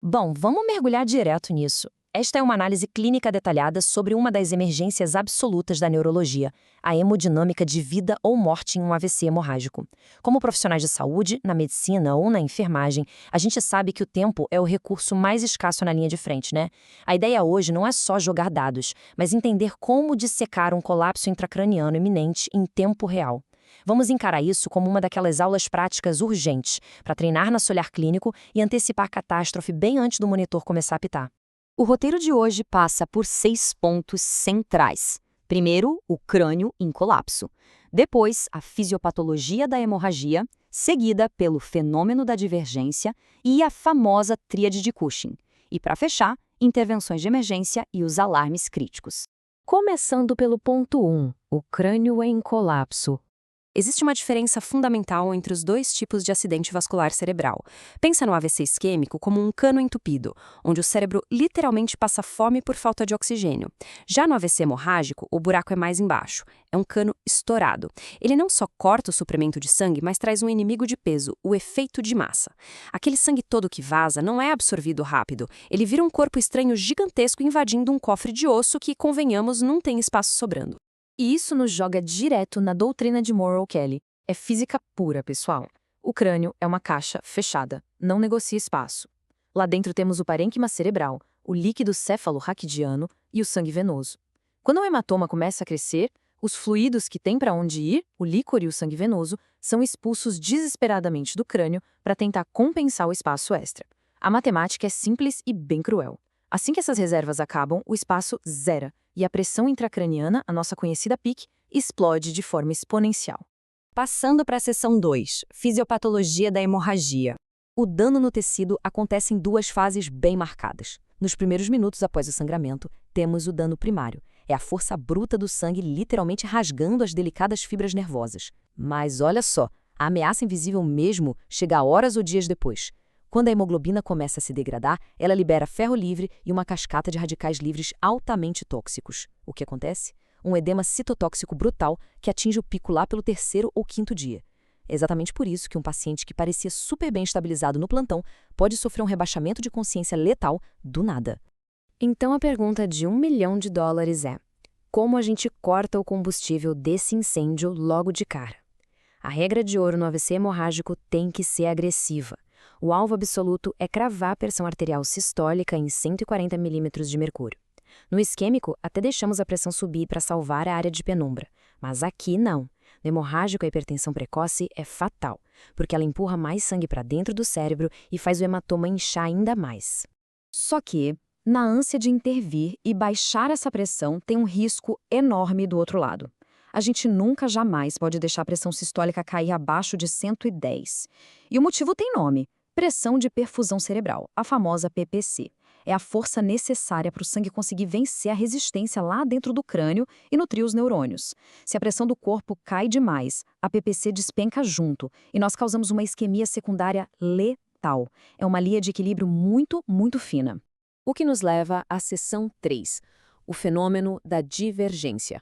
Bom, vamos mergulhar direto nisso. Esta é uma análise clínica detalhada sobre uma das emergências absolutas da neurologia, a hemodinâmica de vida ou morte em um AVC hemorrágico. Como profissionais de saúde, na medicina ou na enfermagem, a gente sabe que o tempo é o recurso mais escasso na linha de frente, né? A ideia hoje não é só jogar dados, mas entender como dissecar um colapso intracraniano iminente em tempo real. Vamos encarar isso como uma daquelas aulas práticas urgentes, para treinar nosso olhar clínico e antecipar a catástrofe bem antes do monitor começar a apitar. O roteiro de hoje passa por 6 pontos centrais. Primeiro, o crânio em colapso. Depois, a fisiopatologia da hemorragia, seguida pelo fenômeno da divergência e a famosa tríade de Cushing. E, para fechar, intervenções de emergência e os alarmes críticos. Começando pelo ponto 1, o crânio em colapso. Existe uma diferença fundamental entre os dois tipos de acidente vascular cerebral. Pensa no AVC isquêmico como um cano entupido, onde o cérebro literalmente passa fome por falta de oxigênio. Já no AVC hemorrágico, o buraco é mais embaixo. É um cano estourado. Ele não só corta o suprimento de sangue, mas traz um inimigo de peso, o efeito de massa. Aquele sangue todo que vaza não é absorvido rápido. Ele vira um corpo estranho gigantesco invadindo um cofre de osso que, convenhamos, não tem espaço sobrando. E isso nos joga direto na doutrina de Morrow Kelly. É física pura, pessoal. O crânio é uma caixa fechada, não negocia espaço. Lá dentro temos o parênquima cerebral, o líquido céfalo-raquidiano e o sangue venoso. Quando o hematoma começa a crescer, os fluidos que têm para onde ir, o líquor e o sangue venoso, são expulsos desesperadamente do crânio para tentar compensar o espaço extra. A matemática é simples e bem cruel. Assim que essas reservas acabam, o espaço zera e a pressão intracraniana, a nossa conhecida PIC, explode de forma exponencial. Passando para a seção 2, fisiopatologia da hemorragia. O dano no tecido acontece em duas fases bem marcadas. Nos primeiros minutos após o sangramento, temos o dano primário. É a força bruta do sangue literalmente rasgando as delicadas fibras nervosas. Mas olha só, a ameaça invisível mesmo chega horas ou dias depois. Quando a hemoglobina começa a se degradar, ela libera ferro livre e uma cascata de radicais livres altamente tóxicos. O que acontece? Um edema citotóxico brutal que atinge o pico lá pelo 3º ou 5º dia. É exatamente por isso que um paciente que parecia super bem estabilizado no plantão pode sofrer um rebaixamento de consciência letal do nada. Então a pergunta de $1 milhão é: como a gente corta o combustível desse incêndio logo de cara? A regra de ouro no AVC hemorrágico tem que ser agressiva. O alvo absoluto é cravar a pressão arterial sistólica em 140 milímetros de mercúrio. No isquêmico, até deixamos a pressão subir para salvar a área de penumbra. Mas aqui não. No hemorrágico, a hipertensão precoce é fatal, porque ela empurra mais sangue para dentro do cérebro e faz o hematoma inchar ainda mais. Só que, na ânsia de intervir e baixar essa pressão, tem um risco enorme do outro lado. A gente nunca jamais pode deixar a pressão sistólica cair abaixo de 110. E o motivo tem nome: pressão de perfusão cerebral, a famosa PPC. É a força necessária para o sangue conseguir vencer a resistência lá dentro do crânio e nutrir os neurônios. Se a pressão do corpo cai demais, a PPC despenca junto e nós causamos uma isquemia secundária letal. É uma linha de equilíbrio muito, muito fina. O que nos leva à seção 3, o fenômeno da divergência.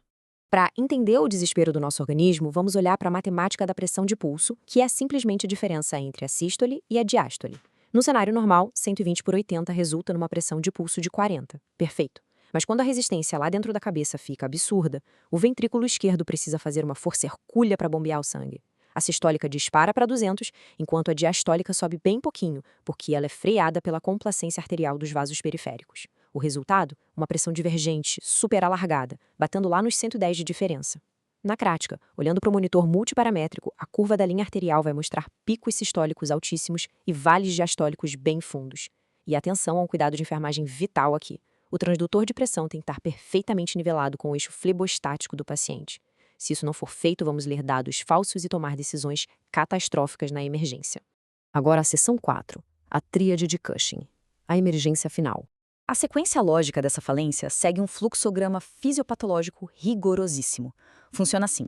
Para entender o desespero do nosso organismo, vamos olhar para a matemática da pressão de pulso, que é simplesmente a diferença entre a sístole e a diástole. No cenário normal, 120/80 resulta numa pressão de pulso de 40. Perfeito. Mas quando a resistência lá dentro da cabeça fica absurda, o ventrículo esquerdo precisa fazer uma força hercúlea para bombear o sangue. A sistólica dispara para 200, enquanto a diastólica sobe bem pouquinho, porque ela é freada pela complacência arterial dos vasos periféricos. O resultado? Uma pressão divergente, super alargada, batendo lá nos 110 de diferença. Na prática, olhando para o monitor multiparamétrico, a curva da linha arterial vai mostrar picos sistólicos altíssimos e vales diastólicos bem fundos. E atenção a um cuidado de enfermagem vital aqui. O transdutor de pressão tem que estar perfeitamente nivelado com o eixo flebostático do paciente. Se isso não for feito, vamos ler dados falsos e tomar decisões catastróficas na emergência. Agora a seção 4, a tríade de Cushing, a emergência final. A sequência lógica dessa falência segue um fluxograma fisiopatológico rigorosíssimo. Funciona assim.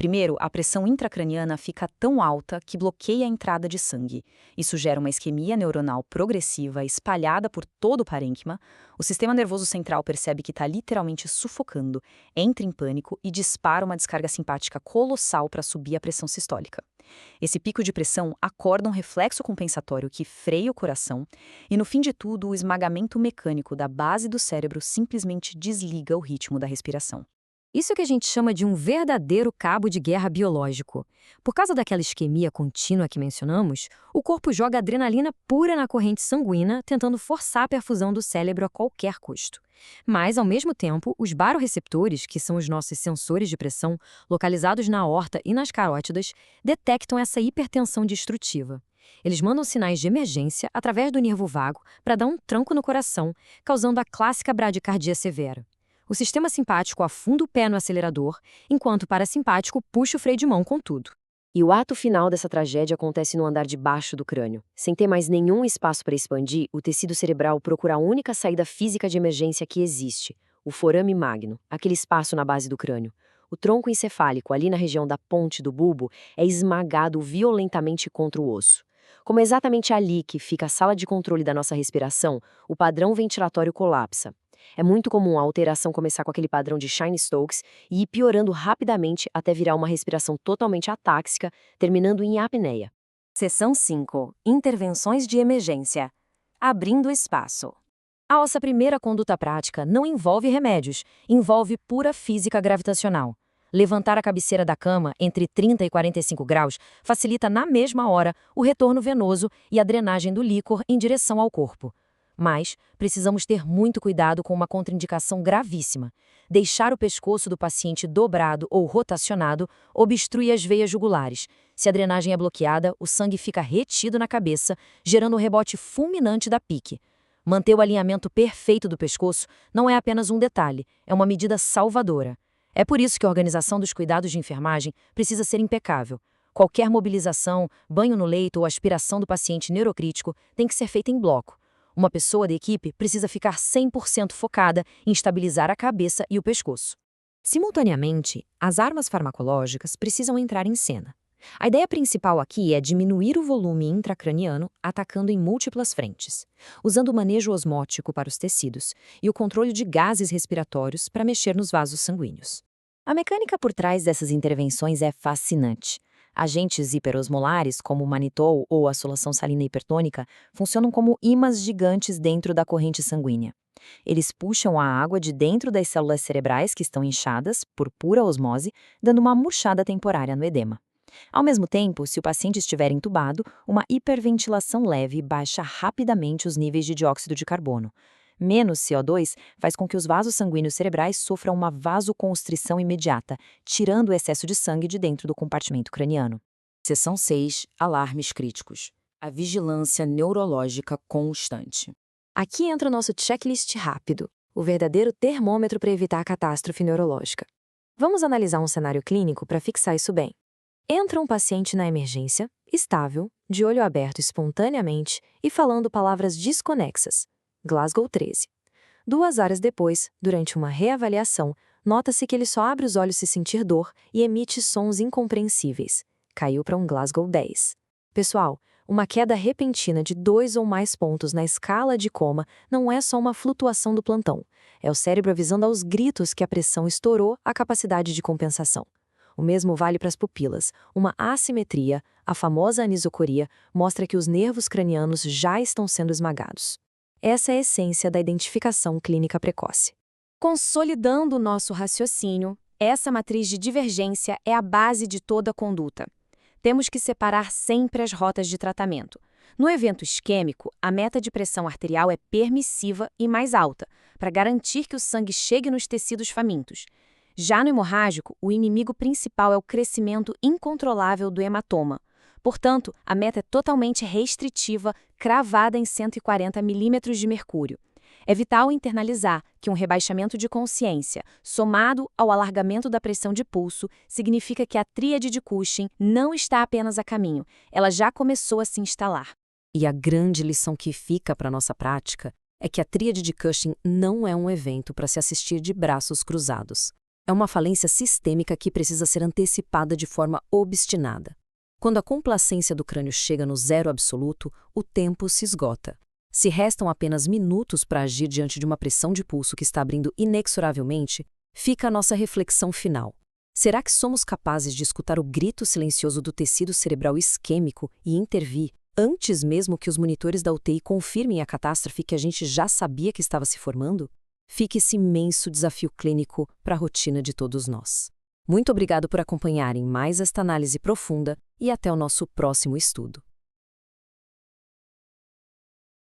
Primeiro, a pressão intracraniana fica tão alta que bloqueia a entrada de sangue. Isso gera uma isquemia neuronal progressiva espalhada por todo o parênquima. O sistema nervoso central percebe que está literalmente sufocando, entra em pânico e dispara uma descarga simpática colossal para subir a pressão sistólica. Esse pico de pressão acorda um reflexo compensatório que freia o coração e, no fim de tudo, o esmagamento mecânico da base do cérebro simplesmente desliga o ritmo da respiração. Isso que a gente chama de um verdadeiro cabo de guerra biológico. Por causa daquela isquemia contínua que mencionamos, o corpo joga adrenalina pura na corrente sanguínea, tentando forçar a perfusão do cérebro a qualquer custo. Mas, ao mesmo tempo, os baroreceptores, que são os nossos sensores de pressão, localizados na aorta e nas carótidas, detectam essa hipertensão destrutiva. Eles mandam sinais de emergência através do nervo vago para dar um tranco no coração, causando a clássica bradicardia severa. O sistema simpático afunda o pé no acelerador, enquanto o parasimpático puxa o freio de mão com tudo. E o ato final dessa tragédia acontece no andar de baixo do crânio. Sem ter mais nenhum espaço para expandir, o tecido cerebral procura a única saída física de emergência que existe, o forame magno, aquele espaço na base do crânio. O tronco encefálico, ali na região da ponte do bulbo, é esmagado violentamente contra o osso. Como é exatamente ali que fica a sala de controle da nossa respiração, o padrão ventilatório colapsa. É muito comum a alteração começar com aquele padrão de Cheyne-Stokes e ir piorando rapidamente até virar uma respiração totalmente atáxica, terminando em apneia. Seção 5. Intervenções de emergência. Abrindo espaço. A nossa primeira conduta prática não envolve remédios, envolve pura física gravitacional. Levantar a cabeceira da cama entre 30 e 45 graus facilita na mesma hora o retorno venoso e a drenagem do líquor em direção ao corpo. Mas precisamos ter muito cuidado com uma contraindicação gravíssima. Deixar o pescoço do paciente dobrado ou rotacionado obstrui as veias jugulares. Se a drenagem é bloqueada, o sangue fica retido na cabeça, gerando o rebote fulminante da pique. Manter o alinhamento perfeito do pescoço não é apenas um detalhe, é uma medida salvadora. É por isso que a organização dos cuidados de enfermagem precisa ser impecável. Qualquer mobilização, banho no leito ou aspiração do paciente neurocrítico tem que ser feita em bloco. Uma pessoa da equipe precisa ficar 100% focada em estabilizar a cabeça e o pescoço. Simultaneamente, as armas farmacológicas precisam entrar em cena. A ideia principal aqui é diminuir o volume intracraniano atacando em múltiplas frentes, usando o manejo osmótico para os tecidos e o controle de gases respiratórios para mexer nos vasos sanguíneos. A mecânica por trás dessas intervenções é fascinante. Agentes hiperosmolares, como o manitol ou a solução salina hipertônica, funcionam como ímãs gigantes dentro da corrente sanguínea. Eles puxam a água de dentro das células cerebrais que estão inchadas, por pura osmose, dando uma murchada temporária no edema. Ao mesmo tempo, se o paciente estiver entubado, uma hiperventilação leve baixa rapidamente os níveis de dióxido de carbono. Menos CO2 faz com que os vasos sanguíneos cerebrais sofram uma vasoconstrição imediata, tirando o excesso de sangue de dentro do compartimento craniano. Seção 6. Alarmes críticos. A vigilância neurológica constante. Aqui entra o nosso checklist rápido, o verdadeiro termômetro para evitar a catástrofe neurológica. Vamos analisar um cenário clínico para fixar isso bem. Entra um paciente na emergência, estável, de olho aberto espontaneamente e falando palavras desconexas. Glasgow 13. 2 horas depois, durante uma reavaliação, nota-se que ele só abre os olhos se sentir dor e emite sons incompreensíveis. Caiu para um Glasgow 10. Pessoal, uma queda repentina de 2 ou mais pontos na escala de coma não é só uma flutuação do plantão. É o cérebro avisando aos gritos que a pressão estourou a capacidade de compensação. O mesmo vale para as pupilas. Uma assimetria, a famosa anisocoria, mostra que os nervos cranianos já estão sendo esmagados. Essa é a essência da identificação clínica precoce. Consolidando o nosso raciocínio, essa matriz de divergência é a base de toda a conduta. Temos que separar sempre as rotas de tratamento. No evento isquêmico, a meta de pressão arterial é permissiva e mais alta, para garantir que o sangue chegue nos tecidos famintos. Já no hemorrágico, o inimigo principal é o crescimento incontrolável do hematoma. Portanto, a meta é totalmente restritiva, cravada em 140 milímetros de mercúrio. É vital internalizar que um rebaixamento de consciência, somado ao alargamento da pressão de pulso, significa que a tríade de Cushing não está apenas a caminho, ela já começou a se instalar. E a grande lição que fica para a nossa prática é que a tríade de Cushing não é um evento para se assistir de braços cruzados. É uma falência sistêmica que precisa ser antecipada de forma obstinada. Quando a complacência do crânio chega no zero absoluto, o tempo se esgota. Se restam apenas minutos para agir diante de uma pressão de pulso que está abrindo inexoravelmente, fica a nossa reflexão final. Será que somos capazes de escutar o grito silencioso do tecido cerebral isquêmico e intervir antes mesmo que os monitores da UTI confirmem a catástrofe que a gente já sabia que estava se formando? Fica esse imenso desafio clínico para a rotina de todos nós. Muito obrigado por acompanharem mais esta análise profunda e até o nosso próximo estudo.